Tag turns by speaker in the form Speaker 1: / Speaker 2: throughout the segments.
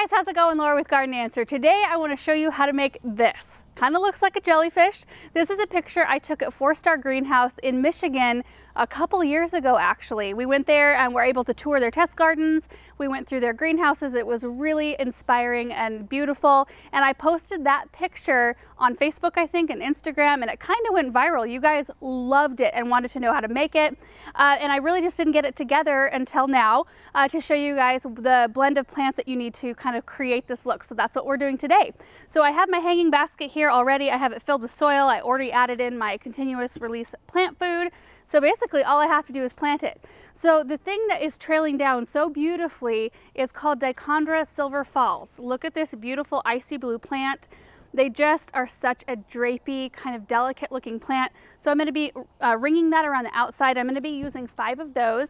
Speaker 1: guys, how's it going? Laura with Garden Answer. Today I want to show you how to make this. Kind of looks like a jellyfish. This is a picture I took at 4-Star Greenhouse in Michigan a couple years ago actually. We went there and were able to tour their test gardens. We went through their greenhouses. It was really inspiring and beautiful. And I posted that picture on Facebook, I think, and Instagram, and it kind of went viral. You guys loved it and wanted to know how to make it. And I really just didn't get it together until now to show you guys the blend of plants that you need to kind of create this look. So that's what we're doing today. So I have my hanging basket here already. I have it filled with soil. I already added in my continuous release plant food. So basically all I have to do is plant it. So the thing that is trailing down so beautifully is called Dichondra Silver Falls. Look at this beautiful icy blue plant. They just are such a drapey, kind of delicate looking plant. So I'm going to be ringing that around the outside. I'm going to be using 5 of those.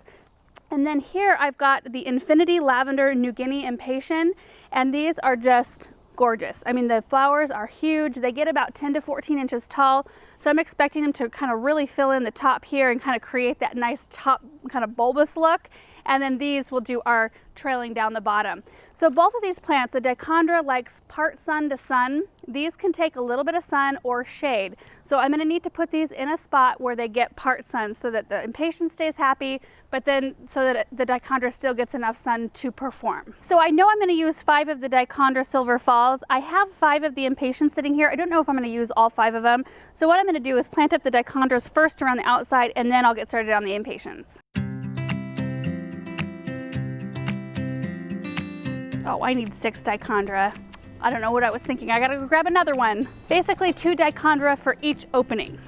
Speaker 1: And then here I've got the Infinity Lavender New Guinea Impatient, and these are just gorgeous. I mean, the flowers are huge. They get about 10 to 14 inches tall. So I'm expecting them to kind of really fill in the top here and kind of create that nice top kind of bulbous look. And then these will do our trailing down the bottom. So both of these plants, the Dichondra likes part sun to sun. These can take a little bit of sun or shade. So I'm gonna need to put these in a spot where they get part sun so that the impatient stays happy, but then so that the Dichondra still gets enough sun to perform. So I know I'm gonna use 5 of the Dichondra Silver Falls. I have 5 of the impatient sitting here. I don't know if I'm gonna use all 5 of them. So what I'm gonna do is plant up the Dichondras first around the outside, and then I'll get started on the impatiens. Oh, I need 6 Dichondra. I don't know what I was thinking. I gotta go grab another one. Basically 2 Dichondra for each opening.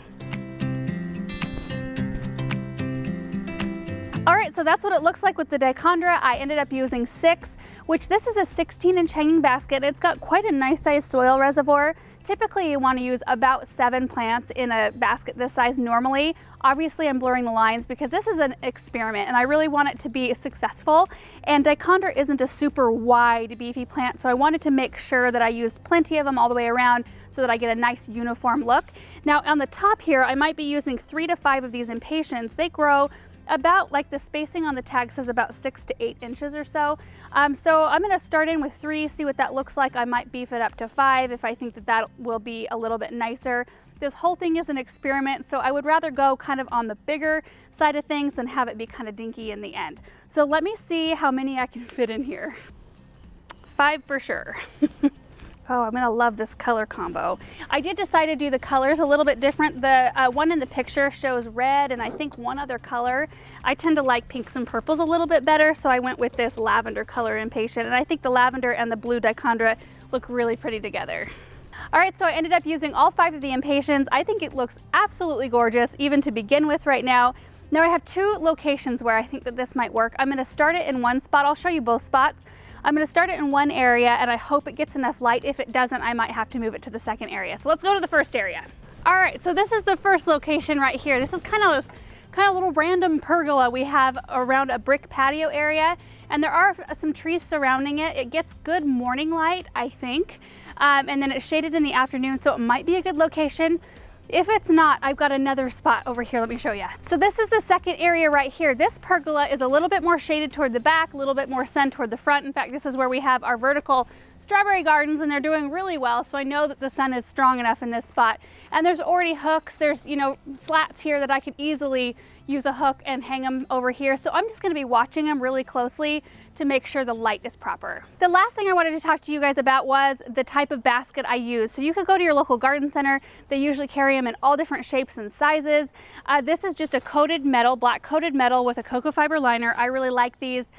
Speaker 1: All right, so that's what it looks like with the Dichondra. I ended up using 6, which this is a 16-inch hanging basket. It's got quite a nice sized soil reservoir. Typically you want to use about 7 plants in a basket this size normally. Obviously I'm blurring the lines because this is an experiment and I really want it to be successful. And Dichondra isn't a super wide beefy plant, so I wanted to make sure that I used plenty of them all the way around so that I get a nice uniform look. Now on the top here, I might be using 3 to 5 of these impatiens. They grow about, like the spacing on the tag says, about 6 to 8 inches or so. So I'm going to start in with 3, see what that looks like. I might beef it up to 5 if I think that that will be a little bit nicer. This whole thing is an experiment, so I would rather go kind of on the bigger side of things than have it be kind of dinky in the end. So let me see how many I can fit in here. 5 for sure. Oh, I'm gonna love this color combo. I did decide to do the colors a little bit different. The one in the picture shows red and I think one other color. I tend to like pinks and purples a little bit better, so I went with this lavender color impatient, and I think the lavender and the blue Dichondra look really pretty together. All right, so I ended up using all 5 of the impatiens. I think it looks absolutely gorgeous, even to begin with right now. Now I have 2 locations where I think that this might work. I'm gonna start it in one spot. I'll show you both spots. I'm going to start it in one area and I hope it gets enough light. If it doesn't, I might have to move it to the second area. So let's go to the first area. All right, so this is the first location right here. This is kind of little random pergola we have around a brick patio area, and there are some trees surrounding it. It gets good morning light, I think, and then it's shaded in the afternoon, so it might be a good location. If it's not, I've got another spot over here. Let me show you. So this is the second area right here. This pergola is a little bit more shaded toward the back, a little bit more sun toward the front. In fact, this is where we have our vertical strawberry gardens, and they're doing really well. So I know that the sun is strong enough in this spot. And there's already hooks. There's, you know, slats here that I could easily use a hook and hang them over here. So I'm just going to be watching them really closely to make sure the light is proper. The last thing I wanted to talk to you guys about was the type of basket I use. So you could go to your local garden center. They usually carry them in all different shapes and sizes. This is just a coated metal, black coated metal with a cocoa fiber liner. I really like these.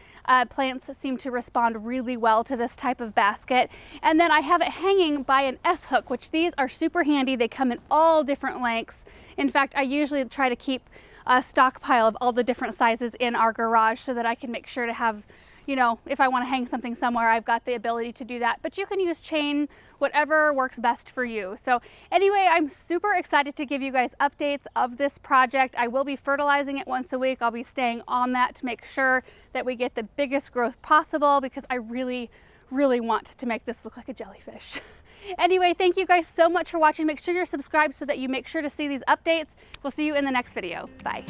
Speaker 1: Plants seem to respond really well to this type of basket. And then I have it hanging by an S hook, which these are super handy. They come in all different lengths. In fact, I usually try to keep a stockpile of all the different sizes in our garage so that I can make sure to have, you know, if I want to hang something somewhere, I've got the ability to do that. But you can use chain, whatever works best for you. So anyway, I'm super excited to give you guys updates of this project. I will be fertilizing it once a week. I'll be staying on that to make sure that we get the biggest growth possible, because I really, really want to make this look like a jellyfish. Anyway, thank you guys so much for watching. Make sure you're subscribed so that you make sure to see these updates. We'll see you in the next video. Bye.